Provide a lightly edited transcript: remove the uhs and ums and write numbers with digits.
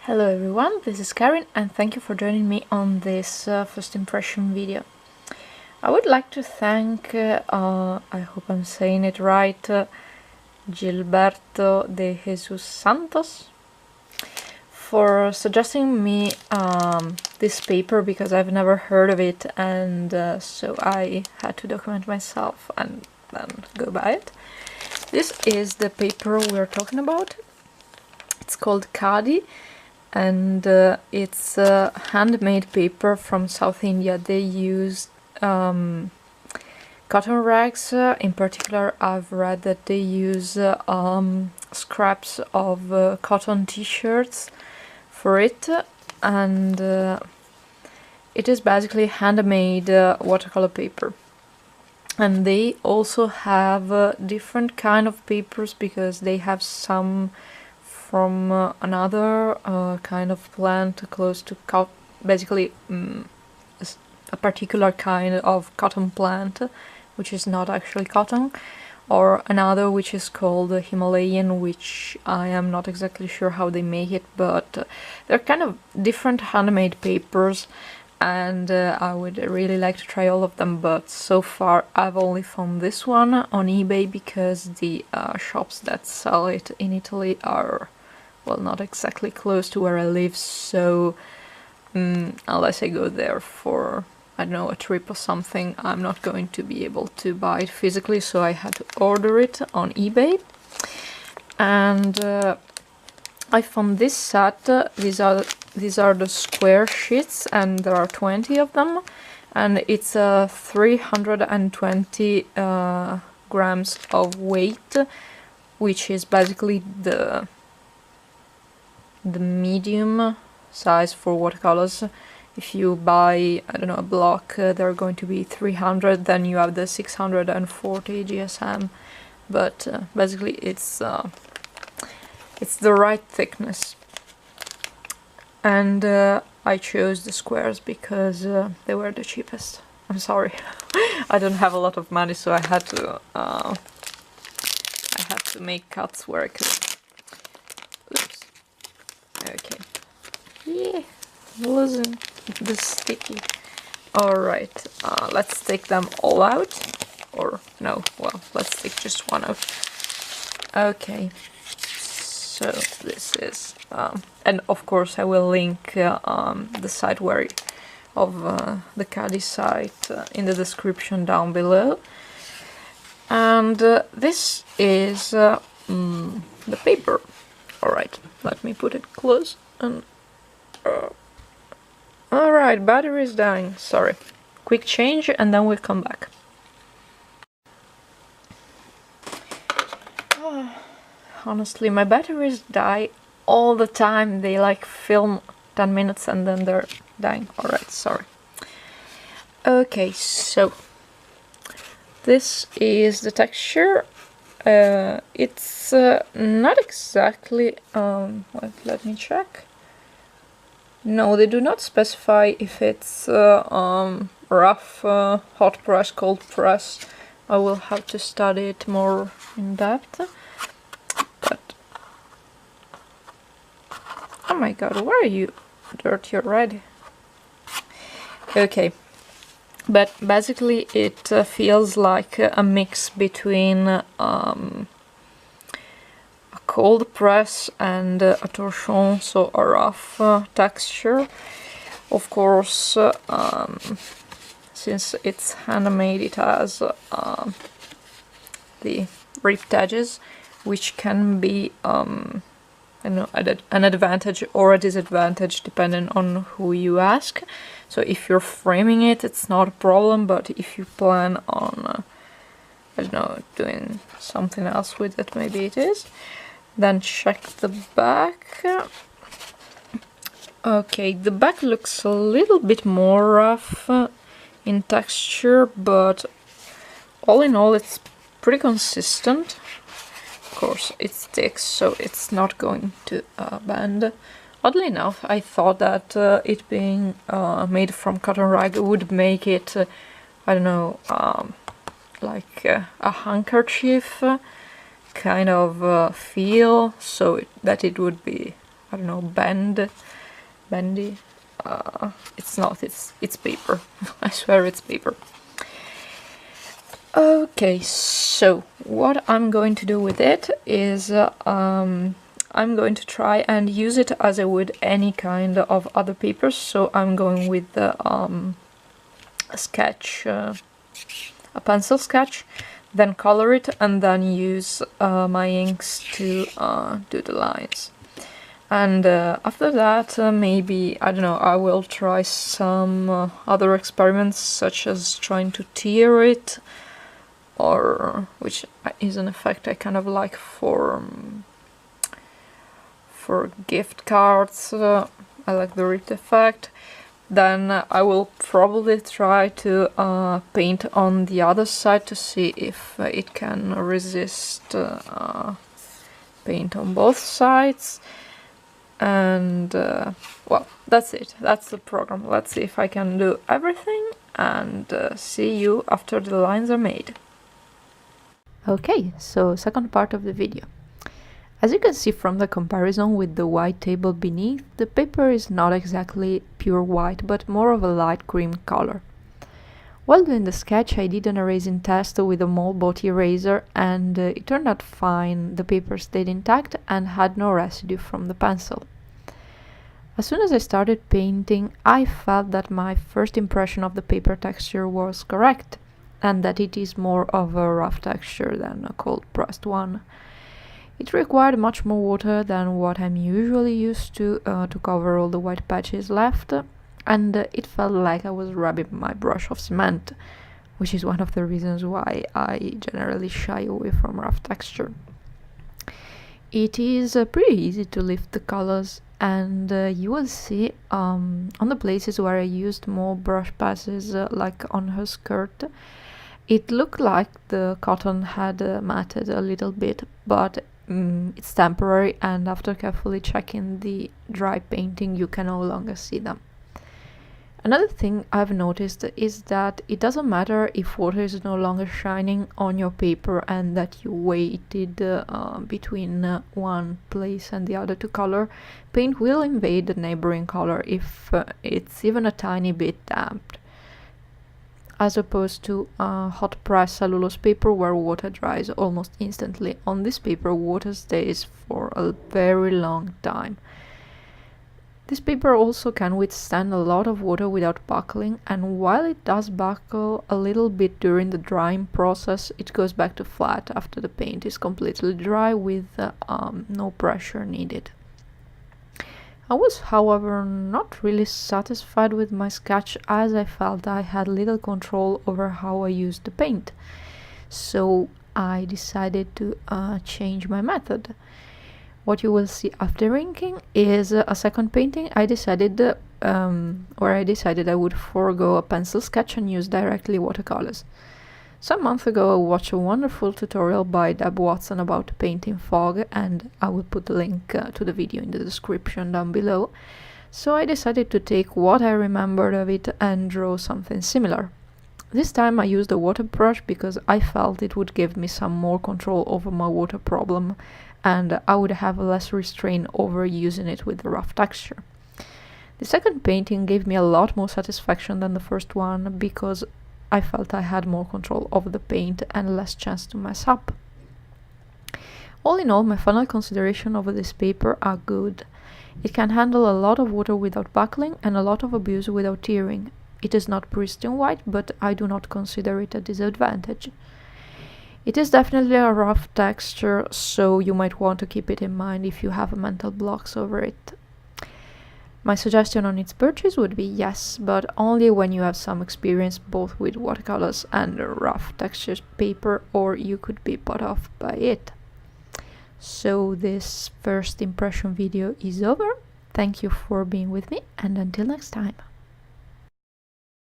Hello everyone, this is Karen and thank you for joining me on this first impression video. I would like to thank, I hope I'm saying it right, Gilberto de Jesus Santos for suggesting me this paper because I've never heard of it, and so I had to document myself and then go buy it. This is the paper we're talking about. It's called Khadi. And it's handmade paper from South India. They use cotton rags. In particular, I've read that they use scraps of cotton t-shirts for it, and it is basically handmade watercolor paper. And they also have different kind of papers because they have some from another kind of plant close to basically a particular kind of cotton plant, which is not actually cotton, or another which is called Himalayan, which I am not exactly sure how they make it, but they're kind of different handmade papers, and I would really like to try all of them, but so far I've only found this one on eBay because the shops that sell it in Italy are, well, not exactly close to where I live, so unless I go there for, I don't know, a trip or something, I'm not going to be able to buy it physically, so I had to order it on eBay. And I found this set. These are the square sheets, and there are 20 of them, and it's 320 grams of weight, which is basically the medium size for watercolors. If you buy, I don't know, a block, they're going to be 300, then you have the 640 GSM, but basically it's the right thickness. And I chose the squares because they were the cheapest. I'm sorry, I don't have a lot of money, so I had to make cuts where I could. Oops. Okay. Yeah, losing the sticky. Alright, let's take them all out. Or, no, well, let's take just one out. Okay, so this is... and of course I will link the site of the Khadi site in the description down below. And this is the paper. Alright, let me put it close and... Alright, battery is dying, sorry. Quick change and then we'll come back. Honestly, my batteries die all the time. They like film 10 minutes and then they're dying. Alright, sorry. Okay, so this is the texture. It's not exactly, let me check. No, they do not specify if it's rough, hot press, cold press. I will have to study it more in depth. But, oh my god, where are you? Dirty already. Okay. But basically it feels like a mix between a cold press and a torsion, so a rough texture. Of course, since it's handmade, it has the ripped edges, which can be an advantage or a disadvantage depending on who you ask. So if you're framing it, it's not a problem, but if you plan on, I don't know, doing something else with it, maybe it is. Then check the back. Okay, the back looks a little bit more rough in texture, but all in all it's pretty consistent. Of course, it's thick, so it's not going to bend. Oddly enough, I thought that it being made from cotton rag would make it, I don't know, like a handkerchief kind of feel, so that it would be, I don't know, bendy. It's not, it's paper. I swear it's paper. Okay, so what I'm going to do with it is I'm going to try and use it as I would any kind of other papers. So I'm going with the a sketch, a pencil sketch, then color it, and then use my inks to do the lines. And after that, maybe, I don't know, I will try some other experiments, such as trying to tear it, or which is an effect I kind of like for gift cards. I like the ripped effect. Then I will probably try to paint on the other side to see if it can resist paint on both sides. And well, that's it. That's the program. Let's see if I can do everything, and see you after the lines are made. Okay, so second part of the video. As you can see from the comparison with the white table beneath, the paper is not exactly pure white, but more of a light cream color. While doing the sketch, I did an erasing test with a mole body eraser, and it turned out fine. The paper stayed intact and had no residue from the pencil. As soon as I started painting, I felt that my first impression of the paper texture was correct, and that it is more of a rough texture than a cold pressed one. It required much more water than what I'm usually used to cover all the white patches left, and it felt like I was rubbing my brush of cement, which is one of the reasons why I generally shy away from rough texture. It is pretty easy to lift the colors, and you will see on the places where I used more brush passes, like on her skirt, it looked like the cotton had matted a little bit, but it's temporary, and after carefully checking the dry painting you can no longer see them. Another thing I've noticed is that it doesn't matter if water is no longer shining on your paper and that you waited between one place and the other to color, paint will invade the neighboring color if it's even a tiny bit damp, as opposed to hot press cellulose paper where water dries almost instantly. On this paper, water stays for a very long time. This paper also can withstand a lot of water without buckling, and while it does buckle a little bit during the drying process, it goes back to flat after the paint is completely dry with no pressure needed. I was, however, not really satisfied with my sketch, as I felt I had little control over how I used the paint. So I decided to change my method. What you will see after inking is a second painting. I decided I would forego a pencil sketch and use directly watercolors. Some months ago I watched a wonderful tutorial by Deb Watson about painting fog, and I will put the link to the video in the description down below. So I decided to take what I remembered of it and draw something similar. This time I used a water brush because I felt it would give me some more control over my water problem, and I would have less restraint over using it with the rough texture. The second painting gave me a lot more satisfaction than the first one because I felt I had more control over the paint and less chance to mess up. All in all, my final consideration over this paper are good. It can handle a lot of water without buckling and a lot of abuse without tearing. It is not pristine white, but I do not consider it a disadvantage. It is definitely a rough texture, so you might want to keep it in mind if you have mental blocks over it. My suggestion on its purchase would be yes, but only when you have some experience both with watercolors and rough textured paper, or you could be put off by it. So this first impression video is over. Thank you for being with me, and until next time.